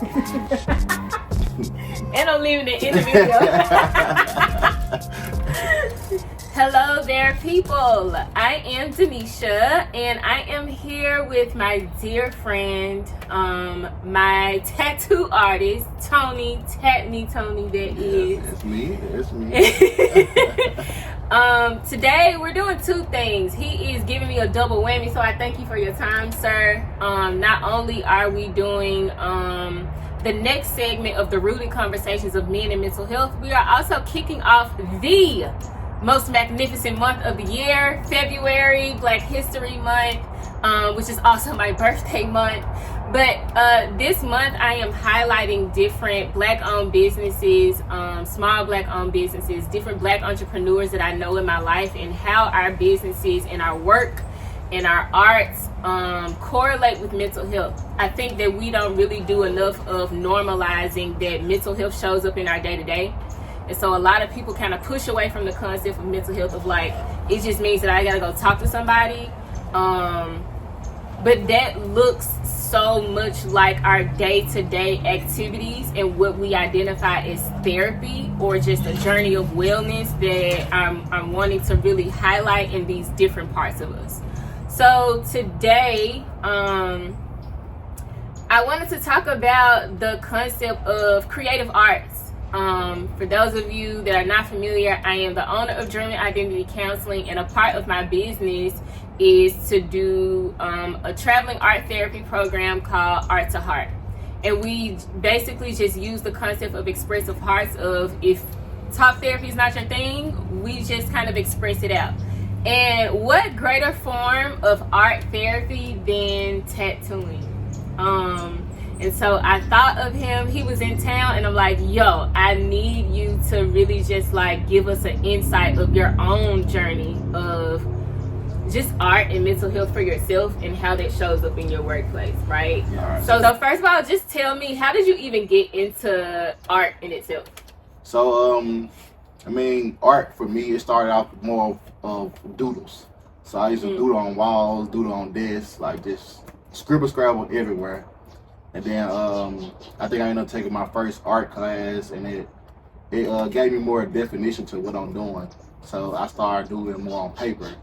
And I'm leaving it in the video. Hello there, people. I am Danesha, and I am here with my dear friend, my tattoo artist, Tony. Tat me, Tony. That is. It's me. It's me. Today we're doing two things. He is giving me a double whammy, so I thank you for your time, sir. Not only are we doing the next segment of the Rooted Conversations of Men and Mental Health, we are also kicking off the most magnificent month of the year, February, Black History Month, which is also my birthday month. But this month I am highlighting different Black-owned businesses, small Black-owned businesses, different Black entrepreneurs that I know in my life, and how our businesses and our work and our arts correlate with mental health. I think that we don't really do enough of normalizing that mental health shows up in our day-to-day. And so a lot of people kind of push away from the concept of mental health, of like, it just means that I gotta go talk to somebody. But that looks so much like our day-to-day activities and what we identify as therapy or just a journey of wellness that I'm wanting to really highlight in these different parts of us. So today, I wanted to talk about the concept of creative arts. For those of you that are not familiar, I am the owner of Dreaming Identity Counseling, and a part of my business is to do a traveling art therapy program called Art to Heart. And we basically just use the concept of expressive hearts, of if talk therapy is not your thing, we just kind of express it out. And what greater form of art therapy than tattooing? And so I thought of him. He was in town, and I'm like, yo, I need you to really just like give us an insight of your own journey of just art and mental health for yourself and how that shows up in your workplace, right? Right. So first of all, just tell me, how did you even get into art in itself? So, I mean, art for me, it started off more of doodles. So I used to doodle on walls, doodle on desks, like just scribble scrabble everywhere. And then I think I ended up taking my first art class, and it gave me more definition to what I'm doing. So I started doing more on paper.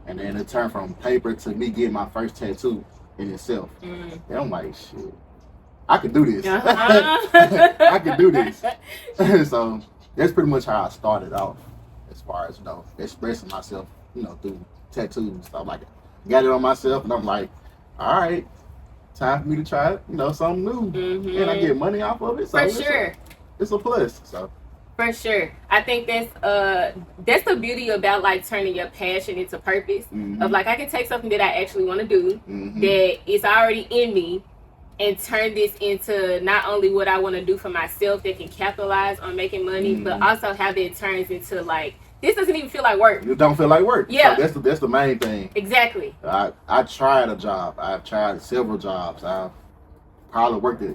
And then it turned from paper to me getting my first tattoo in itself. And I'm like, shit, I could do this. I could do this. So that's pretty much how I started off, as far as, expressing myself, through tattoos. So I'm like, got it on myself, and I'm like, all right, time for me to try, something new. And I get money off of it. So For sure. It's a plus. So. For sure. I think that's the beauty about like turning your passion into purpose. Of like, I can take something that I actually want to do, that is already in me, and turn this into not only what I want to do for myself that can capitalize on making money, but also how that turns into like, this doesn't even feel like work. It don't feel like work. Yeah. So that's the main thing. Exactly. I tried a job. I've tried several jobs. I've probably worked at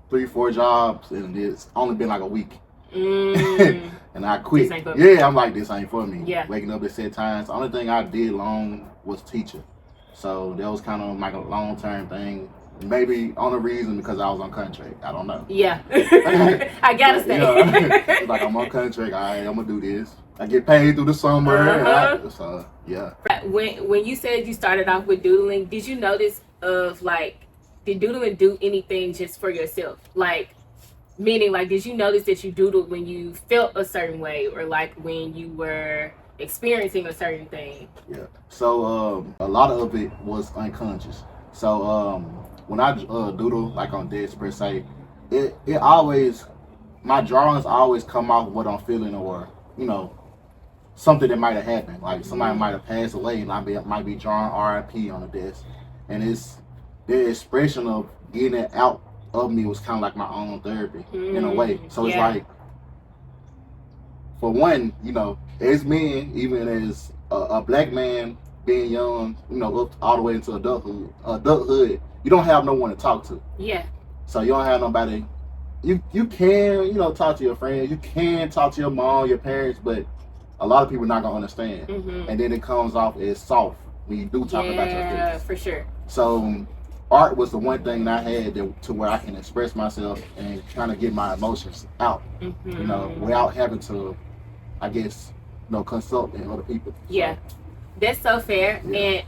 3-4 jobs, and it's only been like a week. And I quit. Yeah, I'm like, this ain't for me. Yeah. Waking up at set times. The only thing I did long was teaching. So that was kind of like a long-term thing. Maybe on a reason because I was on contract. I don't know. Yeah. I gotta say. It's like, I'm on contract. All right, I'm gonna do this. I get paid through the summer. So yeah. When you said you started off with doodling, did you notice of like, did doodling do anything just for yourself? Like, meaning, like, did you notice that you doodled when you felt a certain way, or like when you were experiencing a certain thing? Yeah. So a lot of it was unconscious. So when I doodle, like on desks per se, it always, my drawings always come off what I'm feeling, or something that might have happened. Like somebody might have passed away, and I might be drawing R.I.P. on the desk, and it's the expression of getting it out of me was kind of like my own therapy in a way. So it's like, for one, as men, even as a black man being young, up all the way into adulthood, you don't have no one to talk to. Yeah. So you don't have nobody. You can, talk to your friends. You can talk to your mom, your parents, but a lot of people are not gonna understand. And then it comes off as soft when you do talk about your feelings. Yeah, for sure. So art was the one thing that I had to where I can express myself and kind of get my emotions out, you know, without having to, I guess, you know, consult in other people. Yeah. That's so fair. And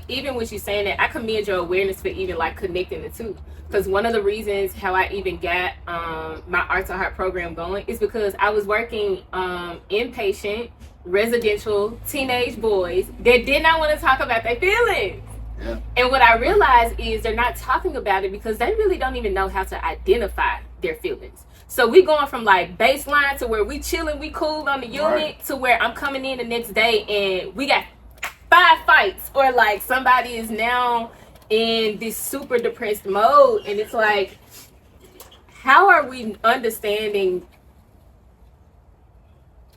even with you saying that, I commend your awareness for even like connecting the two. Because one of the reasons how I even got my Art to Heart program going is because I was working inpatient, residential, teenage boys that did not want to talk about their feelings. Yeah. And what I realized is they're not talking about it because they really don't even know how to identify their feelings. So we going from like baseline to where we chilling, we cool on the unit, to where I'm coming in the next day and we got 5 fights, or like somebody is now in this super depressed mode, and it's like, how are we understanding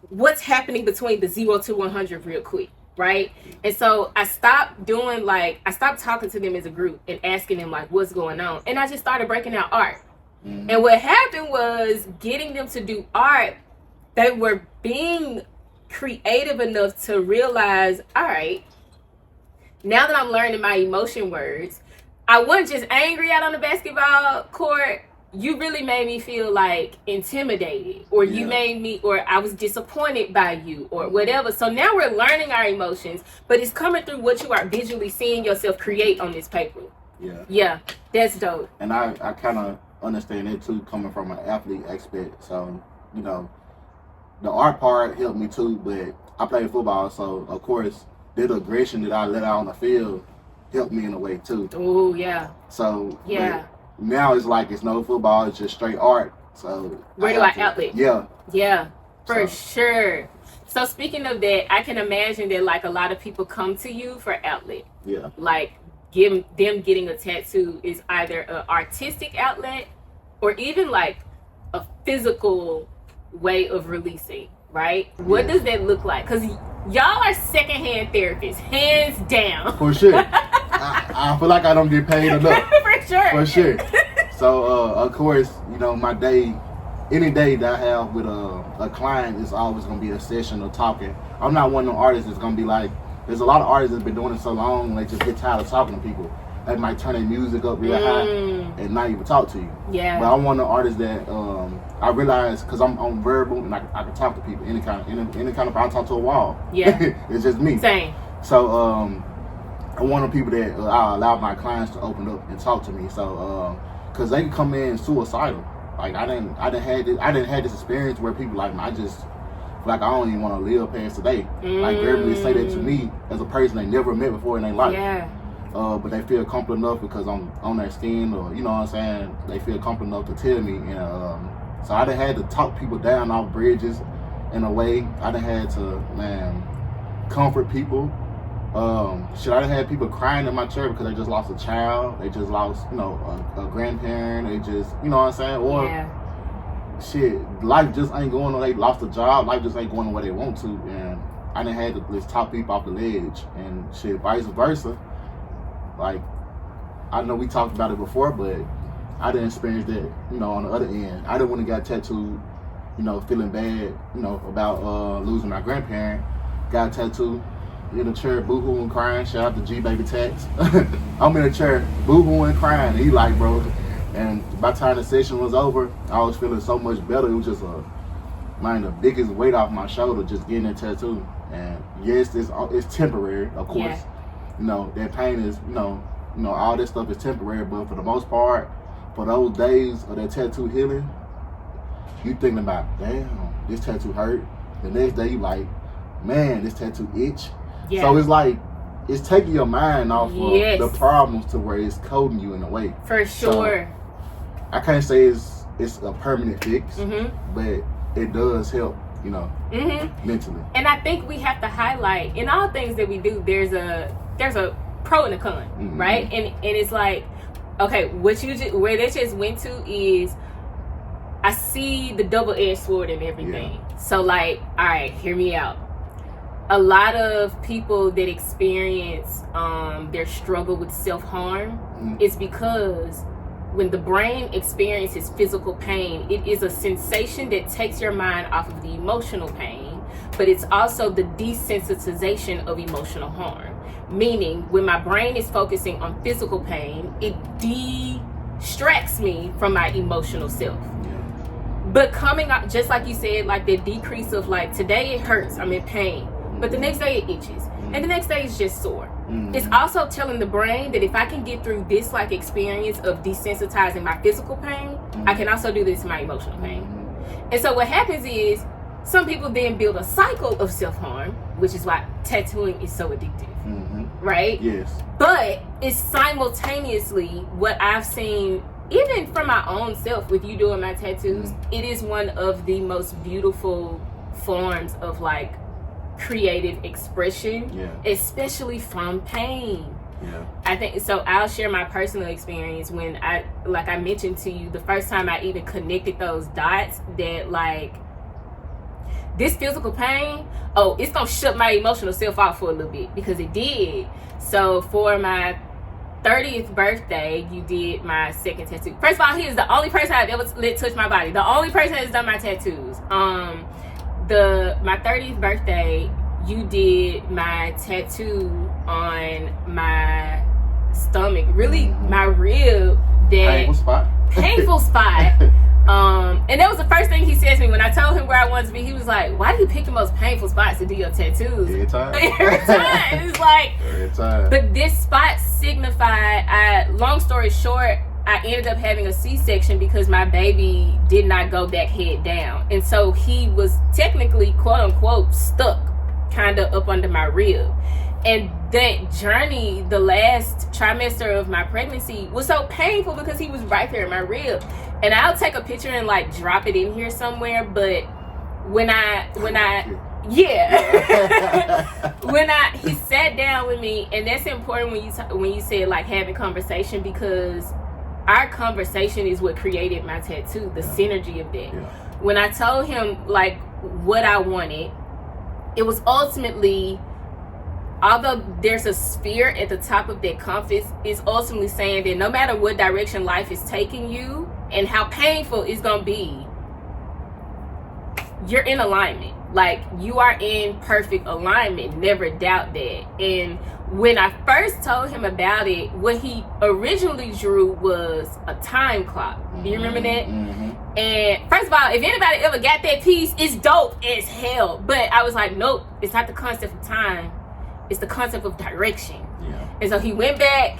what's happening between the 0 to 100 real quick, right? And so I stopped talking to them as a group and asking them like what's going on, and I just started breaking out art. And what happened was, getting them to do art, they were being creative enough to realize, all right, now that I'm learning my emotion words, I wasn't just angry out on the basketball court. You really made me feel like intimidated, or you made me, or I was disappointed by you, or whatever. So now we're learning our emotions, but it's coming through what you are visually seeing yourself create on this paper. Yeah, that's dope. And I kind of understand it too, coming from an athlete aspect. So, you know, the art part helped me too, but I played football, so of course the aggression that I let out on the field helped me in a way too. Oh yeah. So now it's like it's no football, it's just straight art. So where do I outlet? Yeah, for sure. So speaking of that, I can imagine that like a lot of people come to you for outlet. Yeah. Like them getting a tattoo is either an artistic outlet or even like a physical way of releasing, right? What does that look like? Because y'all are secondhand therapists, hands down. For sure. I feel like I don't get paid enough. For sure. So, of course, you know, my day, any day that I have with a client is always going to be a session of talking. I'm not one of them artists that's going to be like, there's a lot of artists that's been doing it so long, they just get tired of talking to people. They might turn their music up real high and not even talk to you. Yeah. But I'm one of the artists that I realize, because I'm verbal and I can talk to people, any kind of, I talk to a wall. Yeah. It's just me. Same. So I'm one of the people that I allow my clients to open up and talk to me. So because they can come in suicidal. Like I didn't have this experience where people like, I just like I don't even want to live past today. Like verbally say that to me as a person they never met before in their life. Yeah. But they feel comfortable enough because I'm on their skin, or you know what I'm saying. They feel comfortable enough to tell me, and so I done had to talk people down off bridges in a way. I done had to comfort people. I done had people crying in my chair because they just lost a child. They just lost, you know, a grandparent. They just, you know what I'm saying, or shit, life just ain't going the way they lost a job. Life just ain't going the way they want to, and I done had to just talk people off the ledge, and shit, vice versa. Like, I know we talked about it before, but I didn't experience that, you know, on the other end. I didn't want to get tattooed, you know, feeling bad, you know, about losing my grandparent. Got tattooed in a chair, boo-hooing, crying. Shout out to G Baby Tats. I'm in a chair, boo-hooing, crying. And he like, bro. And by the time the session was over, I was feeling so much better. It was just the biggest weight off my shoulder just getting that tattoo. And yes, it's temporary, of course. Yeah. You know, that pain is, you know, all this stuff is temporary, but for the most part, for those days of that tattoo healing, you thinking about, damn, this tattoo hurt. The next day you like, man, this tattoo itch. Yeah. So it's like, it's taking your mind off of the problems to where it's coding you in a way. For sure. So, I can't say it's a permanent fix, but it does help, you know, mentally. And I think we have to highlight, in all things that we do, there's a pro and a con, right? And it's like, okay, where they just went to is, I see the double-edged sword and everything. Yeah. So like, all right, hear me out. A lot of people that experience their struggle with self-harm is because when the brain experiences physical pain, it is a sensation that takes your mind off of the emotional pain, but it's also the desensitization of emotional harm. Meaning, when my brain is focusing on physical pain, it distracts me from my emotional self. But coming up, just like you said, like the decrease of like, today it hurts, I'm in pain, but the next day it itches, and the next day it's just sore. It's also telling the brain that if I can get through this like experience of desensitizing my physical pain, I can also do this in my emotional pain. And so what happens is, some people then build a cycle of self-harm, which is why tattooing is so addictive. Right? Yes. But it's simultaneously what I've seen, even from my own self, with you doing my tattoos, it is one of the most beautiful forms of like creative expression, especially from pain. I think so. I'll share my personal experience when I mentioned to you the first time I even connected those dots, that like this physical pain, it's gonna shut my emotional self off for a little bit, because it did. So for my 30th birthday, you did my second tattoo. First of all, he is the only person I've ever let touch my body. The only person that's done my tattoos. My 30th birthday, you did my tattoo on my stomach, really my rib. That painful spot. And that was the first thing he said to me when I told him where I wanted to be. He was like, "Why do you pick the most painful spots to do your tattoos?" Every time. It's like, every time. But this spot signified, long story short, I ended up having a C-section because my baby did not go back head down. And so he was technically, quote unquote, stuck kind of up under my rib. And that journey, the last trimester of my pregnancy, was so painful because he was right there in my rib. And I'll take a picture and like drop it in here somewhere. But when he sat down with me, and that's important when you said like having conversation, because our conversation is what created my tattoo, the synergy of that. When I told him like what I wanted, it was ultimately, although there's a sphere at the top of that compass, is ultimately saying that no matter what direction life is taking you and how painful it's gonna be, you're in alignment. Like, you are in perfect alignment. Never doubt that. And when I first told him about it, what he originally drew was a time clock. Do you remember that? And first of all, if anybody ever got that piece, it's dope as hell. But I was like, nope, it's not the concept of time. It's the concept of direction. And so he went back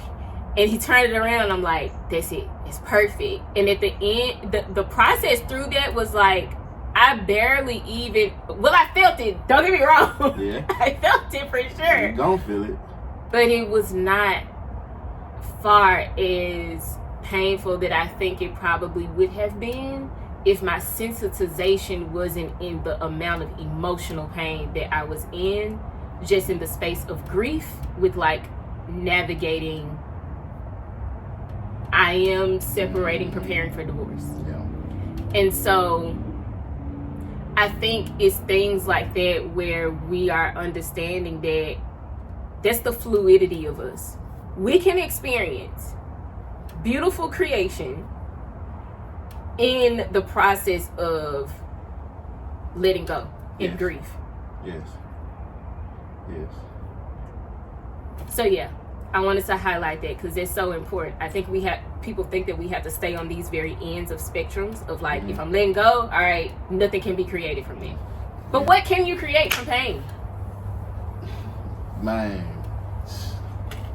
and he turned it around, and I'm like, that's it. It's perfect. And at the end, the process through that was like, I barely even, I felt it. Don't get me wrong. I felt it for sure. You don't feel it. But it was not far as painful that I think it probably would have been if my sensitization wasn't in the amount of emotional pain that I was in, just in the space of grief with like navigating. I am separating, preparing for divorce. And so I think it's things like that where we are understanding that that's the fluidity of us. We can experience beautiful creation in the process of letting go and grief. So yeah, I wanted to highlight that because it's so important. I think people think that we have to stay on these very ends of spectrums of like, if I'm letting go, all right, nothing can be created from me. But what can you create from pain? Man,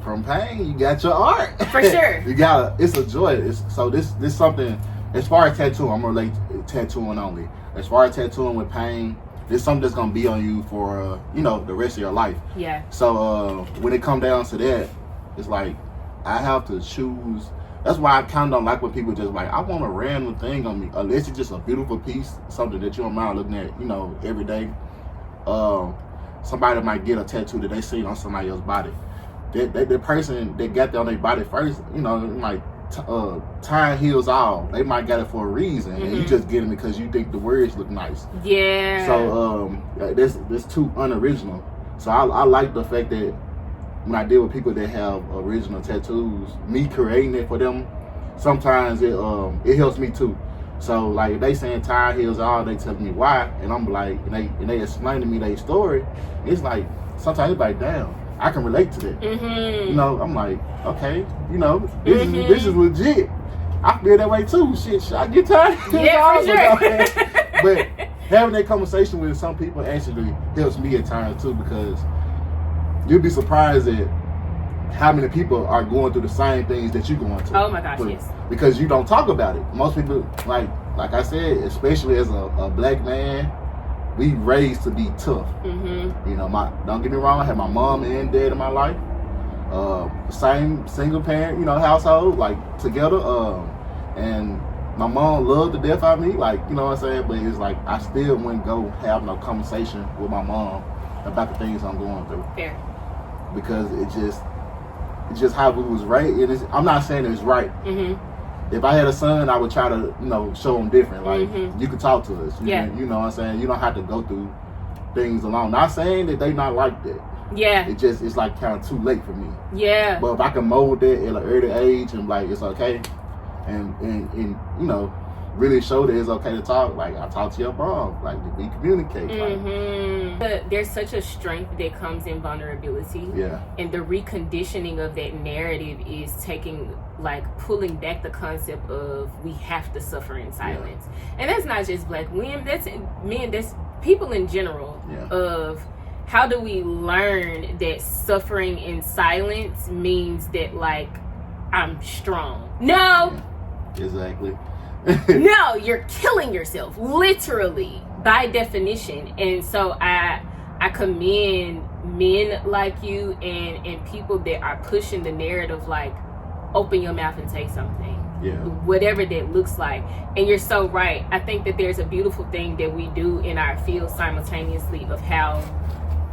from pain, you got your art. For sure. It's a joy. This something, as far as tattooing, I'm relate tattooing only. As far as tattooing with pain, it's something that's gonna be on you for the rest of your life. So when it comes down to that, it's like I have to choose. That's why I kind of don't like when people just like, I want a random thing on me, unless it's just a beautiful piece, something that you don't mind looking at, every day. Somebody might get a tattoo that they seen on somebody else's body. The person that got that on their body first, like time heals all. They might get it for a reason, and you just get it because you think the words look nice. So this too unoriginal. So I like the fact that when I deal with people that have original tattoos, me creating it for them, sometimes it helps me too. So like if they saying time heals all, they tell me why, and I'm like, and they explain to me their story. It's like sometimes it's like, damn, I can relate to that. Mm-hmm. You know, I'm like, okay, you know, this is legit. I feel that way too. Shit, I get tired. Yeah, for sure. But having that conversation with some people actually helps me at times too, because you'll be surprised at how many people are going through the same things that you're going through. Oh my gosh, yes. Because you don't talk about it. Most people, like I said, especially as a black man, we raised to be tough. Mm-hmm. You know, don't get me wrong, I had my mom and dad in my life. Same single parent, you know, household, like together. And my mom loved the death out of me, like, you know what I'm saying? But it's like I still wouldn't go have no conversation with my mom about the things I'm going through. Fair. Because it's just how we was raised. And I'm not saying it's right. Mm-hmm. If I had a son, I would try to, you know, show him different. Like, you can talk to us. You know what I'm saying? You don't have to go through things alone. Not saying that they not like that. Yeah. It's like kind of too late for me. Yeah. But if I can mold that at an early age and like, it's okay. And you know, really show that it's okay to talk. Like, I talk to your mom. Like, we communicate. But there's such a strength that comes in vulnerability. Yeah. And the reconditioning of that narrative is pulling back the concept of we have to suffer in silence. Yeah. And that's not just black women. That's men. That's people in general. Yeah. Of how do we learn that suffering in silence means that, like, I'm strong? No. Yeah. Exactly. No, you're killing yourself, literally, by definition. And so I commend men like you and people that are pushing the narrative, like, open your mouth and say something. Yeah. Whatever that looks like. And you're so right. I think that there's a beautiful thing that we do in our field simultaneously of how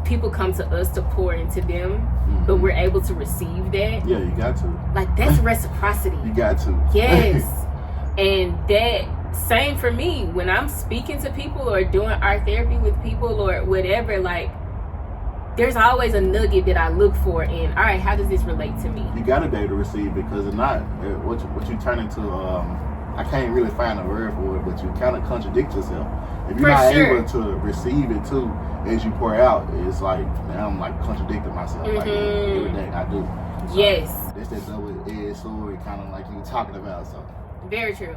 people come to us to pour into them, but we're able to receive that. Yeah, you got to. Like, that's reciprocity. You got to. Yes. And that same for me when I'm speaking to people or doing art therapy with people or whatever, like, there's always a nugget that I look for in, all right, how does this relate to me? You got to be able to receive, because if not, what you turn into, I can't really find a word for it, but you kind of contradict yourself. If you're not able to receive it too, as you pour out, it's like, now I'm like contradicting myself, like everything I do. So yes. It's that double-edged sword, kind of like you were talking about. So very true.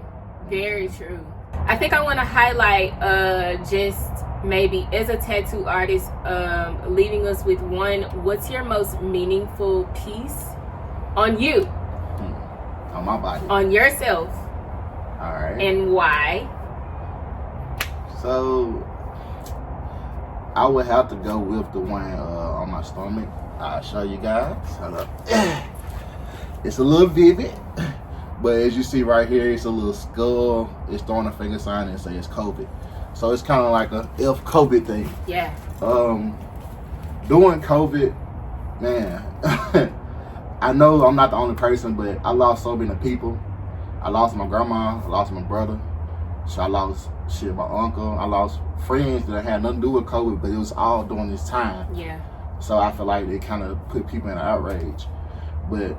Very true. I think I want to highlight just maybe as a tattoo artist, leaving us with one, what's your most meaningful piece on you? On my body. On yourself. All right. And why? So I would have to go with the one on my stomach. I'll show you guys. Hold up. It's a little vivid, but as you see right here, it's a little skull. It's throwing a finger sign and say it's COVID. So it's kind of like a if COVID thing. Yeah. During COVID, man, I know I'm not the only person, but I lost so many people. I lost my grandma. I lost my brother. So I lost my uncle. I lost friends that had nothing to do with COVID, but it was all during this time. Yeah. So I feel like it kind of put people in an outrage. But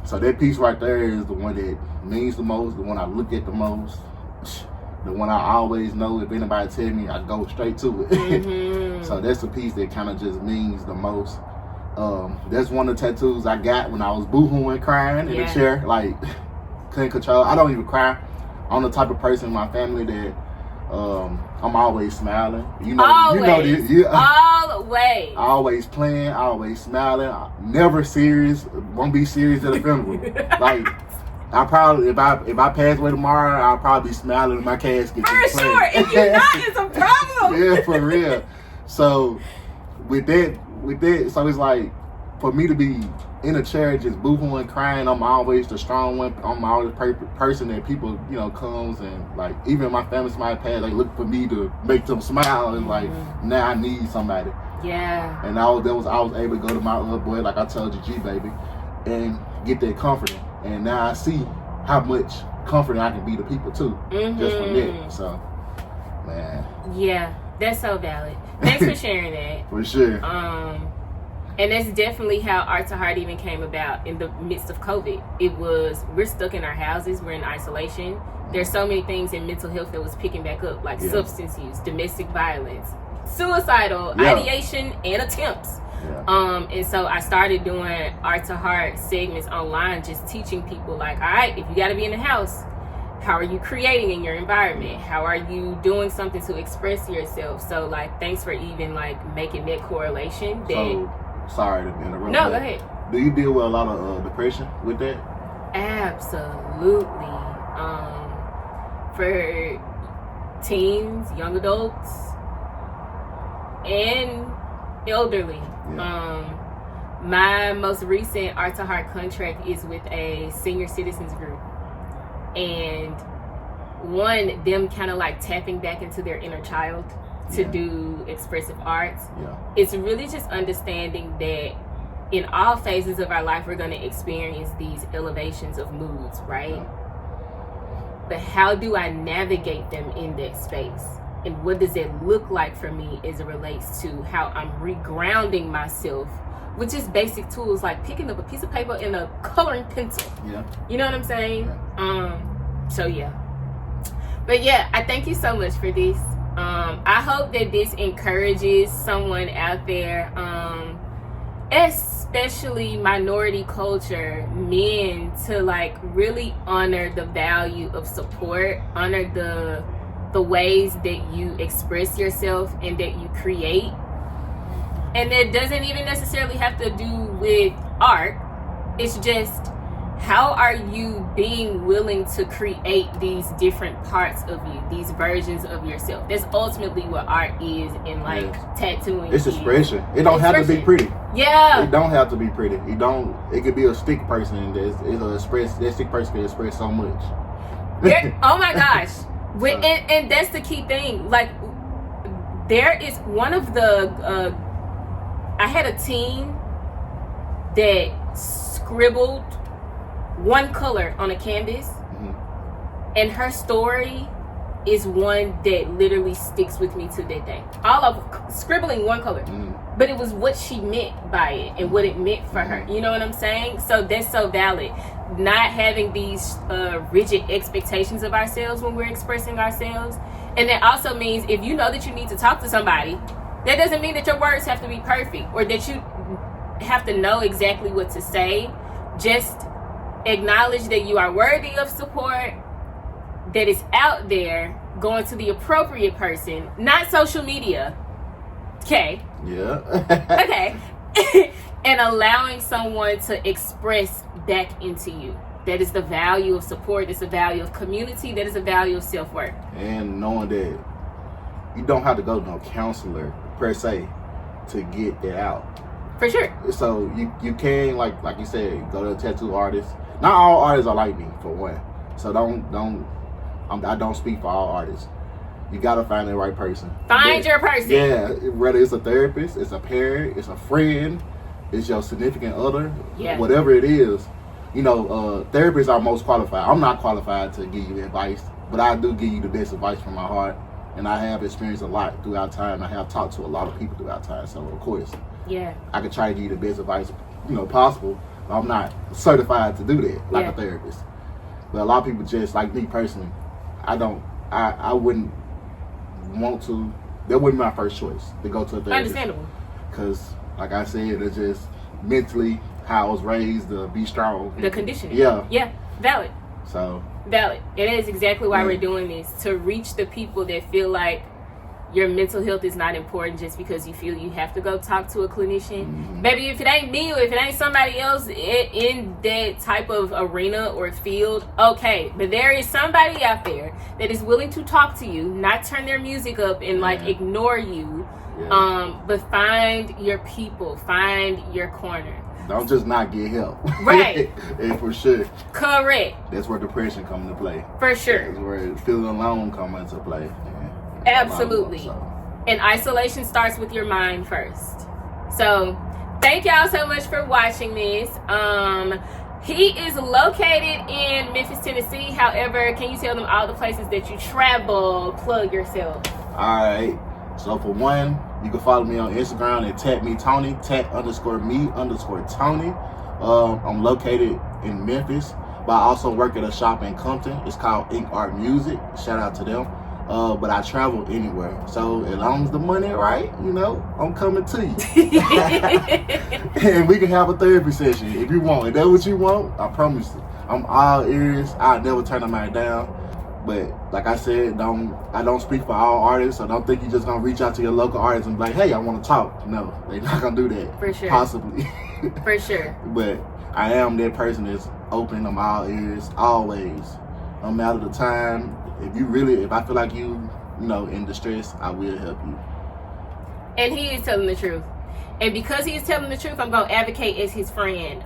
so that piece right there is the one that means the most, the one I look at the most, the one I always know. If anybody tell me, I go straight to it. So that's the piece that kind of just means the most. That's one of the tattoos I got when I was boohooing, crying in the chair, like couldn't control. I don't even cry. I'm the type of person in my family that I'm always smiling. You know this. Always. Always playing, always smiling, never serious. Won't be serious at a funeral. Like, I probably, if I pass away tomorrow, I'll probably be smiling in my casket. For sure. If you're not, it's a problem. Yeah, for real. So with that, so it's like, for me to be in a chair just boohooing, crying, I'm always the strong one. I'm always the person that people, comes and, like, even my family might pass, they look for me to make them smile, and like, now I need somebody. Yeah. And I was able to go to my other boy, like I told you, G baby, and get that comforting. And now I see how much comforting I can be to people too, just from that. So, man. Yeah, that's so valid. Thanks for sharing that. For sure. And that's definitely how Art to Heart even came about in the midst of COVID. It was, we're stuck in our houses, we're in isolation. There's so many things in mental health that was picking back up, like substance use, domestic violence, suicidal ideation and attempts. Yeah. And so I started doing Art to Heart segments online, just teaching people like, all right, if you got to be in the house, how are you creating in your environment? How are you doing something to express yourself? So like, thanks for even like making that correlation. So, sorry to interrupt. No, go ahead. Do you deal with a lot of depression with that? Absolutely. For teens, young adults, and elderly. Yeah. My most recent Art to Heart contract is with a senior citizens group. And them kind of like tapping back into their inner child to do expressive arts. Yeah. It's really just understanding that in all phases of our life, we're going to experience these elevations of moods, right? Yeah. But how do I navigate them in that space? And what does it look like for me as it relates to how I'm regrounding myself with just basic tools like picking up a piece of paper and a coloring pencil. Yeah. You know what I'm saying? Yeah. So yeah. But yeah, I thank you so much for this. I hope that this encourages someone out there, especially minority culture men, to like really honor the value of support, honor the ways that you express yourself and that you create. And it doesn't even necessarily have to do with art. It's just, how are you being willing to create these different parts of you, these versions of yourself? That's ultimately what art is, and like tattooing. It's expression. It don't have to be pretty. Yeah. It don't have to be pretty. It could be a stick person that stick person can express so much. Oh my gosh. And that's the key thing. Like, there is one of the I had a teen that scribbled one color on a canvas, and her story is one that literally sticks with me to that day. All of scribbling one color, but it was what she meant by it and what it meant for her. You know what I'm saying? So that's so valid. Not having these rigid expectations of ourselves when we're expressing ourselves. And that also means if you know that you need to talk to somebody, that doesn't mean that your words have to be perfect or that you have to know exactly what to say. Just acknowledge that you are worthy of support, that is out there, going to the appropriate person, not social media. Okay. Yeah. Okay. And allowing someone to express back into you. That is the value of support. It's the value of community. That is the value of self-worth. And knowing that you don't have to go to no counselor per se to get that out. For sure. So you can, like you said, go to a tattoo artist. Not all artists are like me, for one. So I don't speak for all artists. You gotta find the right person. Find your person. Yeah, whether it's a therapist, it's a parent, it's a friend, it's your significant other, whatever it is. You know, therapists are most qualified. I'm not qualified to give you advice, but I do give you the best advice from my heart. And I have experienced a lot throughout time. I have talked to a lot of people throughout time. So of course, I could try to give you the best advice, possible. But I'm not certified to do that like a therapist. But a lot of people, just like me personally, I wouldn't want to. That wouldn't be my first choice to go to a therapist. Understandable. Because, like I said, it's just mentally how I was raised to be strong. The conditioning. Yeah. Yeah. Valid. So. Valid. It is exactly why we're doing this, to reach the people that feel like your mental health is not important just because you feel you have to go talk to a clinician. Maybe if it ain't me or if it ain't somebody else in that type of arena or field, okay. But there is somebody out there that is willing to talk to you, not turn their music up and like ignore you. But find your people, find your corner. Don't just not get help. Right. And for sure. Correct. That's where depression comes into play. For sure. That's where feeling alone comes into play. Absolutely. And isolation starts with your mind first. So thank y'all so much for watching this. He is located in Memphis, Tennessee. However, can you tell them all the places that you travel? Plug yourself. All right. So for one, you can follow me on Instagram at @me_Tony, @_me_Tony. I'm located in Memphis, but I also work at a shop in Compton. It's called Ink Art Music. Shout out to them. but I travel anywhere. So as long as the money right, you know, I'm coming to you. And we can have a therapy session if you want. If that's what you want, I promise you. I'm all ears. I'll never turn them down. But like I said, I don't speak for all artists, so don't think you're just gonna reach out to your local artist and be like, hey, I want to talk. No, they're not gonna do that. For sure. Possibly. For sure. But I am that person that's open. I'm all ears, always. No matter the time. If I feel like you know, in distress, I will help you. And he is telling the truth. And because he is telling the truth, I'm gonna advocate as his friend.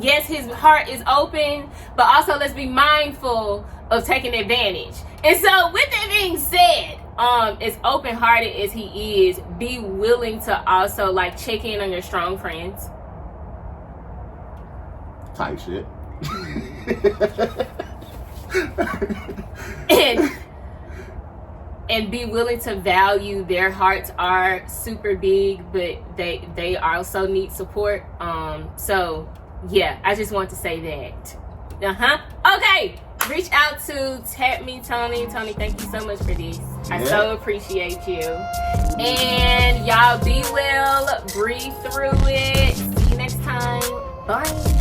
Yes, his heart is open, but also let's be mindful of taking advantage. And so, with that being said, as open-hearted as he is, be willing to also like check in on your strong friends. Type shit. and be willing to value their hearts are super big, but they also need support. So yeah, I just want to say that. Okay, reach out to Tap Me Tony. Tony, thank you so much for this. I so appreciate you. And y'all be well, breathe through it. See you next time. Bye.